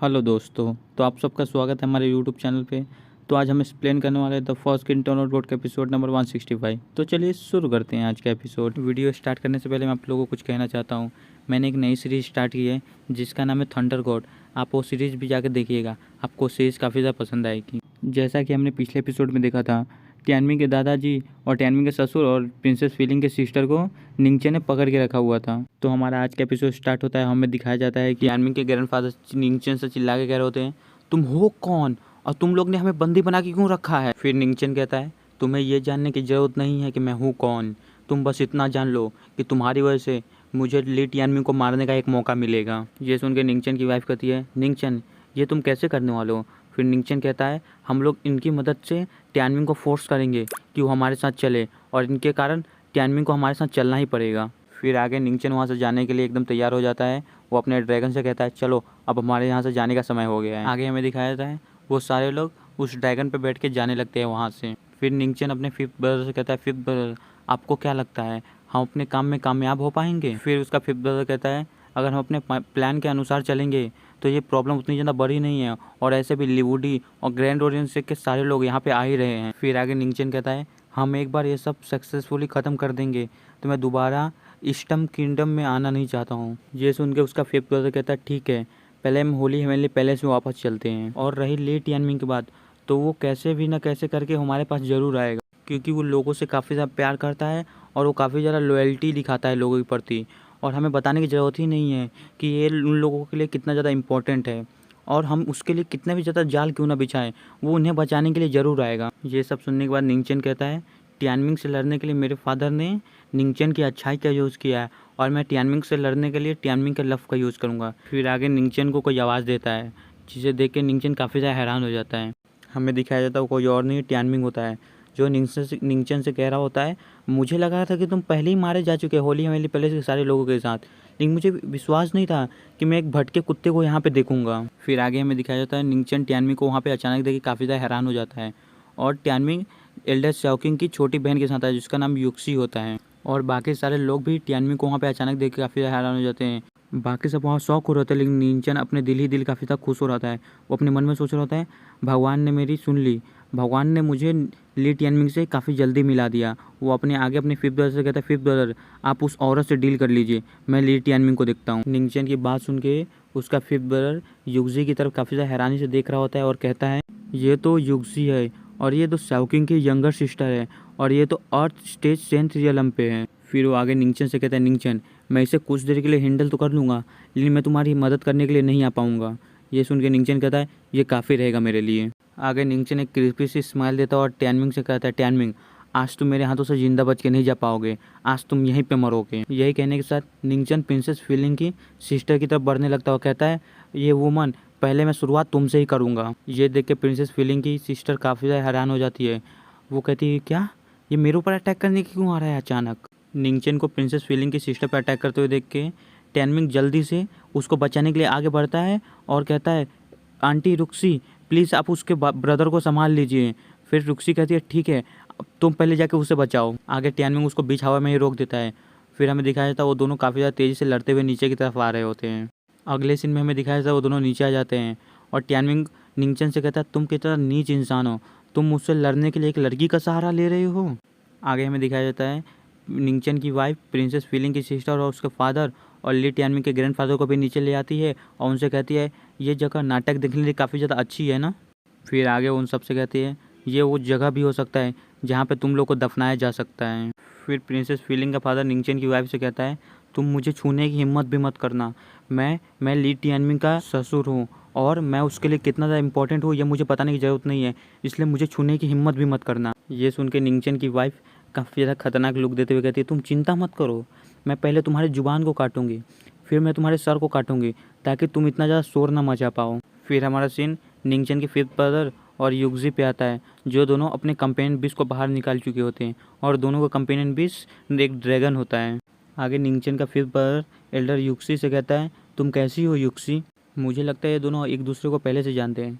Hello दोस्तों, तो आप सबका स्वागत है हमारे यूट्यूब चैनल पे। तो आज हम एक्सप्लेन करने वाले हैं the first king download board का एपिसोड नंबर 165। तो चलिए शुरू करते हैं आज का एपिसोड। वीडियो स्टार्ट करने से पहले मैं आप लोगों को कुछ कहना चाहता हूँ। मैंने एक नई सीरीज़ स्टार्ट की है जिसका नाम है थंडर गॉड। आप वो सीरीज़ भी जाकर देखिएगा, आपको सीरीज़ काफ़ी ज़्यादा पसंद आएगी। जैसा कि हमने पिछले एपिसोड में देखा था, टियानमिंग के दादाजी और टियानमिंग के ससुर और प्रिंसेस फीलिंग के सिस्टर को निंगचे ने पकड़ के रखा हुआ था। तो हमारा आज का एपिसोड स्टार्ट होता है। हमें दिखाया जाता है कि टियानमिंग के ग्रैंडफादर निंगचन से चिल्ला के कह रहे होते हैं, तुम हो कौन और तुम लोग ने हमें बंदी बना के क्यों रखा है। फिर निंगचन कहता है, तुम्हें ये जानने की ज़रूरत नहीं है कि मैं हूँ कौन, तुम बस इतना जान लो कि तुम्हारी वजह से मुझे ली टियानमिंग को मारने का एक मौका मिलेगा। ये सुन के निंगचन की वाइफ कहती है, निंगचन ये तुम कैसे करने वाले हो। फिर निंगचन कहता है, हम लोग इनकी मदद से टियानमिंग को फोर्स करेंगे कि वो हमारे साथ चले और इनके कारण टियानमिंग को हमारे साथ चलना ही पड़ेगा। फिर आगे निंगचन वहाँ से जाने के लिए एकदम तैयार हो जाता है। वो अपने ड्रैगन से कहता है, चलो अब हमारे यहाँ से जाने का समय हो गया है। आगे हमें दिखाया जाता है वो सारे लोग उस ड्रैगन पर बैठ के जाने लगते हैं वहाँ से। फिर निंगचन अपने फिफ्थ ब्रदर से कहता है, फिफ्थ ब्रदर आपको क्या लगता है हम अपने काम में कामयाब हो पाएंगे। फिर उसका फिफ्थ ब्रदर कहता है, अगर हम अपने प्लान के अनुसार चलेंगे तो ये प्रॉब्लम उतनी ज़्यादा बड़ी नहीं है और ऐसे भी लिवुडी और ग्रैंड ओरियंस के सारे लोग यहाँ पे आ ही रहे हैं। फिर आगे निंगचन कहता है, हम एक बार ये सब सक्सेसफुली ख़त्म कर देंगे तो मैं दोबारा ईस्टम किंगडम में आना नहीं चाहता हूँ। ये सुन के उसका फिफ्थ ब्रदर कहता है, ठीक है पहले हम होली हेवनली पैलेस में वापस चलते हैं। और रही ली टियानमिंग की बात, तो वो कैसे भी ना कैसे करके हमारे पास ज़रूर आएगा, क्योंकि वो लोगों से काफ़ी ज़्यादा प्यार करता है और वो काफ़ी ज़्यादा लॉयल्टी दिखाता है लोगों के प्रति। और हमें बताने की ज़रूरत ही नहीं है कि ये उन लोगों के लिए कितना ज़्यादा इम्पोर्टेंट है और हम उसके लिए कितने भी ज़्यादा जाल क्यों ना बिछाएं, वो उन्हें बचाने के लिए ज़रूर आएगा। ये सब सुनने के बाद निंगचन कहता है, टियानमिंग से लड़ने के लिए मेरे फादर ने निंगचन की अच्छाई का यूज़ किया है और मैं टियानमिंग से लड़ने के लिए टियानमिंग के लव का यूज़ करूँगा। फिर आगे निंगचन को कोई आवाज़ देता है जिसे देख के निंगचन काफ़ी ज़्यादा हैरान हो जाता है। हमें दिखाया जाता है वो कोई और नहीं टियानमिंग होता है, जो निंगचन से कह रहा होता है, मुझे लगा था कि तुम पहले ही मारे जा चुके होली हवेली पैलेस के सारे लोगों के साथ, लेकिन मुझे विश्वास नहीं था कि मैं एक भटके कुत्ते को यहाँ पे देखूंगा। फिर आगे हमें दिखाया जाता है निंगचन टियानमिंग को वहाँ पे अचानक देख के काफ़ी ज़्यादा हैरान हो जाता है और टियानमिंग एल्डर शाओकिंग की छोटी बहन के साथ है जिसका नाम युक्सी होता है। और बाकी सारे लोग भी टियानमिंग को वहाँ पे अचानक देख के काफ़ी ज़्यादा हैरान हो जाते हैं। बाकी सब वहाँ शौक हो रहा था, लेकिन निंगचन अपने दिल ही दिल काफ़ी ज़्यादा खुश हो रहा है। वो अपने मन में सोच रहा होता है, भगवान ने मेरी सुन ली, भगवान ने मुझे ली टियानमिंग से काफ़ी जल्दी मिला दिया। वो अपने आगे अपने फिफ्थ ब्रदर से कहता है, फिफ्थ ब्रदर आप उस औरत से डील कर लीजिए, मैं ली टियानमिंग को देखता हूँ। निंगचन की बात सुन के उसका फिफ्थ ब्रदर युक्सी की तरफ काफ़ी ज़्यादा हैरानी से देख रहा होता है और कहता है, ये तो युक्सी है और ये तो शाओकिंग की यंगर सिस्टर है और ये तो अर्थ स्टेज सेंथ रियलम पे है। फिर वो आगे निंगचन से कहता है, निंगचन मैं इसे कुछ देर के लिए हैंडल तो कर लूँगा, लेकिन मैं तुम्हारी मदद करने के लिए नहीं आ पाऊँगा। ये सुन के निंगचन कहता है, ये काफ़ी रहेगा मेरे लिए। आगे निंगचन एक क्रिस्पी सी स्माइल देता है और टियानमिंग से कहता है, टियानमिंग आज तुम मेरे हाथों से जिंदा बच के नहीं जा पाओगे, आज तुम यहीं पे मरोगे। यही कहने के साथ निंगचन प्रिंसेस फीलिंग की सिस्टर की तरफ बढ़ने लगता है और कहता है, ये वुमन पहले मैं शुरुआत तुमसे ही करूँगा। ये देख के प्रिंसेस फीलिंग की सिस्टर काफ़ी ज़्यादा हैरान हो जाती है। वो कहती है, क्या ये मेरे ऊपर अटैक करने की क्यों आ रहा है अचानक। निंगचन को प्रिंसेस फीलिंग की सिस्टर पर अटैक करते हुए देख के टियानमिंग जल्दी से उसको बचाने के लिए आगे बढ़ता है और कहता है, आंटी रुक्सी प्लीज़ आप उसके ब्रदर को संभाल लीजिए। फिर रुक्सी कहती है, ठीक है तुम पहले जाके उसे बचाओ। आगे टियानमिंग उसको बीच हवा में ही रोक देता है। फिर हमें दिखाया जाता है वो दोनों काफ़ी ज़्यादा तेज़ी से लड़ते हुए नीचे की तरफ आ रहे होते हैं। अगले सीन में हमें दिखाया जाता है वो दोनों नीचे आ जाते हैं और टियानमिंग निंगचन से कहता है, तुम कितना नीच इंसान हो, तुम मुझसे लड़ने के लिए एक लड़की का सहारा ले रहे हो। आगे हमें दिखाया जाता है निंगचन की वाइफ प्रिंसेस फीलिंग की सिस्टर और उसके फादर और ली टियानमिंग के ग्रैंडफादर को भी नीचे ले आती है और उनसे कहती है, ये जगह नाटक देखने के लिए काफ़ी ज़्यादा अच्छी है ना। फिर आगे उन सब से कहती है, ये वो जगह भी हो सकता है जहाँ पे तुम लोग को दफनाया जा सकता है। फिर प्रिंसेस फीलिंग का फादर निंगचन की वाइफ से कहता है, तुम मुझे छूने की हिम्मत भी मत करना, मैं ली टियानमिंग का ससुर हूँ और मैं उसके लिए कितना ज़्यादा इंपॉर्टेंट हूँ ये मुझे बताने की ज़रूरत नहीं है, इसलिए मुझे छूने की हिम्मत भी मत करना। ये सुन के निंगचन की वाइफ काफ़ी ज़्यादा खतरनाक लुक देते हुए कहती है, तुम चिंता मत करो, मैं पहले तुम्हारी जुबान को काटूंगी, फिर मैं तुम्हारे सर को काटूंगी ताकि तुम इतना ज़्यादा शोर ना मचा पाओ। फिर हमारा सीन निंगचन के फिफ्थ ब्रदर और युक्सी पे आता है, जो दोनों अपने कंपेनियन बीस्ट को बाहर निकाल चुके होते हैं और दोनों का कंपेनियन बीस्ट एक ड्रैगन होता है। आगे निंगचन का फिफ्थ ब्रदर एल्डर युक्सी से कहता है, तुम कैसी हो युक्सी। मुझे लगता है ये दोनों एक दूसरे को पहले से जानते हैं,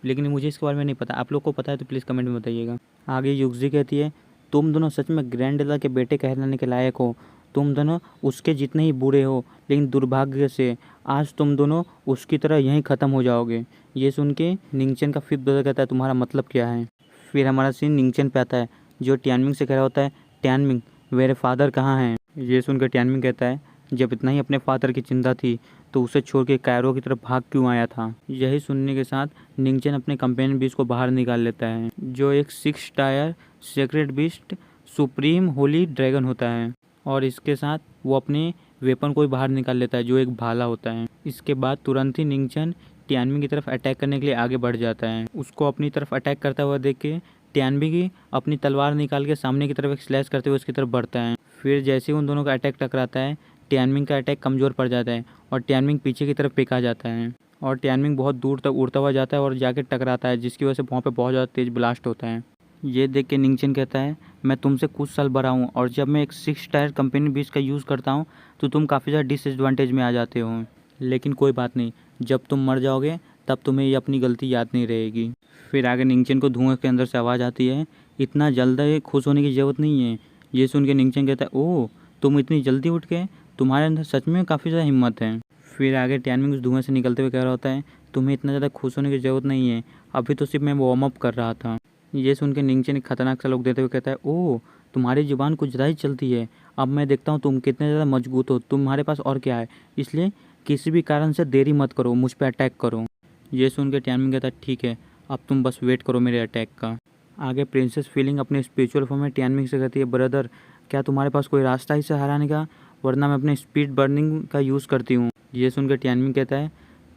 लेकिन मुझे इसके बारे में नहीं पता, आप लोग को पता है तो प्लीज़ कमेंट में बताइएगा। आगे युक्सी कहती है, तुम दोनों सच में ग्रैंड के बेटे कहलाने के लायक हो, तुम दोनों उसके जितने ही बुरे हो, लेकिन दुर्भाग्य से आज तुम दोनों उसकी तरह यहीं ख़त्म हो जाओगे। ये सुन के निंगचन का फिर ब्रदर कहता है तुम्हारा मतलब क्या है। फिर हमारा सीन निंगचन पे आता है जो टियानमिंग से कह रहा होता है टियानमिंग मेरे फादर कहाँ हैं। ये सुनकर टियानमिंग कहता है जब इतना ही अपने फादर की चिंता थी तो उसे छोड़ के कायरो की तरफ भाग क्यों आया था। यही सुनने के साथ निंगचन अपने कंपेनियन बीस्ट को बाहर निकाल लेता है जो एक 6 tier secret beast supreme holy dragon होता है और इसके साथ वो अपने वेपन को भी बाहर निकाल लेता है जो एक भाला होता है। इसके बाद तुरंत ही निंगचन टियानमिंग की तरफ अटैक करने के लिए आगे बढ़ जाता है। उसको अपनी तरफ अटैक करता हुआ देख के टियानमिंग अपनी तलवार निकाल के सामने की तरफ एक स्लैश करते हुए उसकी तरफ बढ़ता है। फिर जैसे ही उन दोनों का अटैक टकराता है टियानमिंग का अटैक कमज़ोर पड़ जाता है और टियानमिंग पीछे की तरफ फेंका जाता है और टियानमिंग बहुत दूर तक उड़ता हुआ जाता है और जाके टकराता है जिसकी वजह से वहाँ पे बहुत ज़्यादा तेज़ ब्लास्ट होता है। ये देख के निंगचन कहता है मैं तुमसे कुछ साल बड़ा हूँ और जब मैं एक 6 टायर कंपेनियन बीस्ट का यूज़ करता हूँ तो तुम काफ़ी ज़्यादा डिसएडवांटेज में आ जाते हो। लेकिन कोई बात नहीं, जब तुम मर जाओगे तब तुम्हें ये अपनी गलती याद नहीं रहेगी। फिर आगे निंगचन को धुआं के अंदर से आवाज़ आती है इतना जल्दी खुश होने की ज़रूरत नहीं है। ये सुन के निंगचन कहता है ओह तुम इतनी जल्दी उठ गए, तुम्हारे अंदर सच में काफ़ी ज़्यादा हिम्मत है। फिर आगे टियानमिंग उस धुआं से निकलते हुए कह रहा होता है तुम्हें इतना ज़्यादा खुश होने की ज़रूरत नहीं है, अभी तो सिर्फ मैं वार्म अप कर रहा था। ये सुन के निंगचन एक खतरनाक सा लुक देते हुए कहता है ओह तुम्हारी जुबान कुछ ज़्यादा ही चलती है, अब मैं देखता हूँ तुम कितने ज़्यादा मजबूत हो, तुम्हारे पास और क्या है, इसलिए किसी भी कारण से देरी मत करो, मुझ पर अटैक करो। ये सुन के टियानमिंग कहता है ठीक है अब तुम बस वेट करो मेरे अटैक का। आगे प्रिंसेस फीलिंग अपने स्पिरिचुअल फॉर्म में टियानमिंग से कहती है ब्रदर क्या तुम्हारे पास कोई रास्ता है इसे हराने का, वरना मैं अपने स्पीड बर्निंग का यूज़ करती हूँ। ये सुनकर टियानमिंग कहता है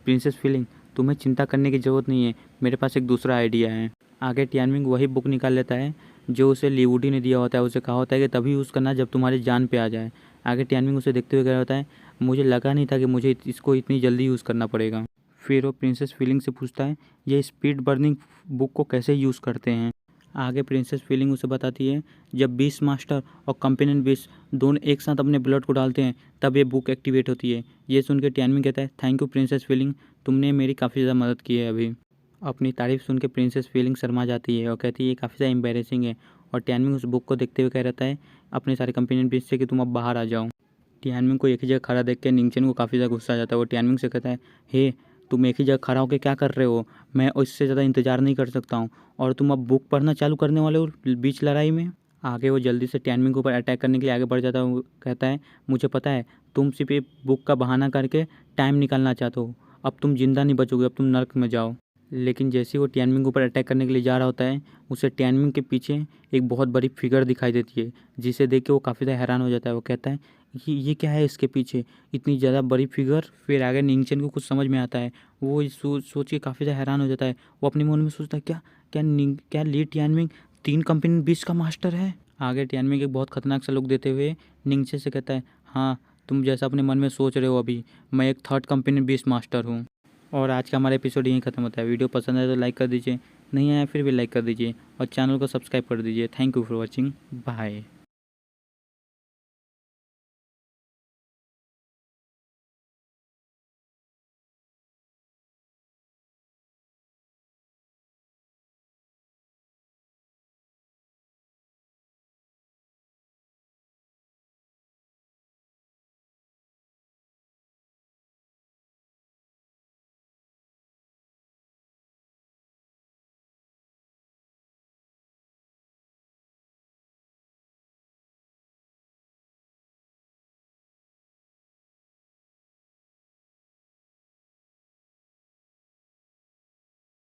प्रिंसेस फीलिंग तुम्हें चिंता करने की ज़रूरत नहीं है, मेरे पास एक दूसरा आइडिया है। आगे टियानमिंग वही बुक निकाल लेता है जो उसे लिवुडी ने दिया होता है, उसे कहा होता है कि तभी यूज़ करना जब तुम्हारी जान पे आ जाए। आगे टियानमिंग उसे देखते हुए कह रहा होता है मुझे लगा नहीं था कि मुझे इसको इतनी जल्दी यूज़ करना पड़ेगा। फिर वो प्रिंसेस फीलिंग से पूछता है ये स्पीड बर्निंग बुक को कैसे यूज़ करते हैं। आगे प्रिंसेस फीलिंग उसे बताती है जब बीस्ट मास्टर और कंपेनियन बीस्ट दोनों एक साथ अपने ब्लड को डालते हैं तब ये बुक एक्टिवेट होती है। ये सुन के टियानमिंग कहता है थैंक यू प्रिंसेस फीलिंग, तुमने मेरी काफ़ी ज़्यादा मदद की है। अभी अपनी तारीफ सुन के प्रिंसेस फीलिंग शर्मा जाती है और कहती है ये काफ़ी ज़्यादा एम्बेरसिंग है और टियानमिंग उस बुक को देखते हुए कह रहता है अपने सारे कंपेनियन बीस्ट से कि तुम अब बाहर आ जाओ। टियानमिंग को एक ही जगह खड़ा देख के निंगचन को काफ़ी ज़्यादा गुस्सा आ जाता है। वो टियानमिंग से कहता है हे तुम एक ही जगह खड़ा होकर क्या कर रहे हो, मैं इससे ज़्यादा इंतज़ार नहीं कर सकता हूँ और तुम अब बुक पढ़ना चालू करने वाले हो बीच लड़ाई में। आगे वो जल्दी से टियानमिंग के ऊपर अटैक करने के लिए आगे बढ़ जाता है। वो कहता है मुझे पता है तुम सिर्फ एक बुक का बहाना करके टाइम निकालना चाहते हो, अब तुम जिंदा नहीं बचोगे, अब तुम नर्क में जाओ। लेकिन जैसे ही वो टियानमिंग के ऊपर अटैक करने के लिए जा रहा होता है उसे टियानमिंग के पीछे एक बहुत बड़ी फिगर दिखाई देती है जिसे देख के वो काफ़ी ज़्यादा हैरान हो जाता है। वो कहता है ये क्या है इसके पीछे इतनी ज़्यादा बड़ी फिगर। फिर आगे निंगचन को कुछ समझ में आता है, वो सोच के काफ़ी ज़्यादा हैरान हो जाता है। वो अपने मन में सोचता है क्या ली टियानमिंग 3 कंपेनियन बीस्ट का मास्टर है। आगे टियानमिंग एक बहुत खतरनाक सा लुक देते हुए निंगचन से कहता है हाँ तुम जैसा अपने मन में सोच रहे हो अभी मैं एक 3rd कंपेनियन बीस्ट मास्टर हूँ। और आज का हमारा एपिसोड यहीं ख़त्म होता है। वीडियो पसंद आए तो लाइक कर दीजिए, नहीं आया फिर भी लाइक कर दीजिए और चैनल को सब्सक्राइब कर दीजिए। Thank you for watching, bye.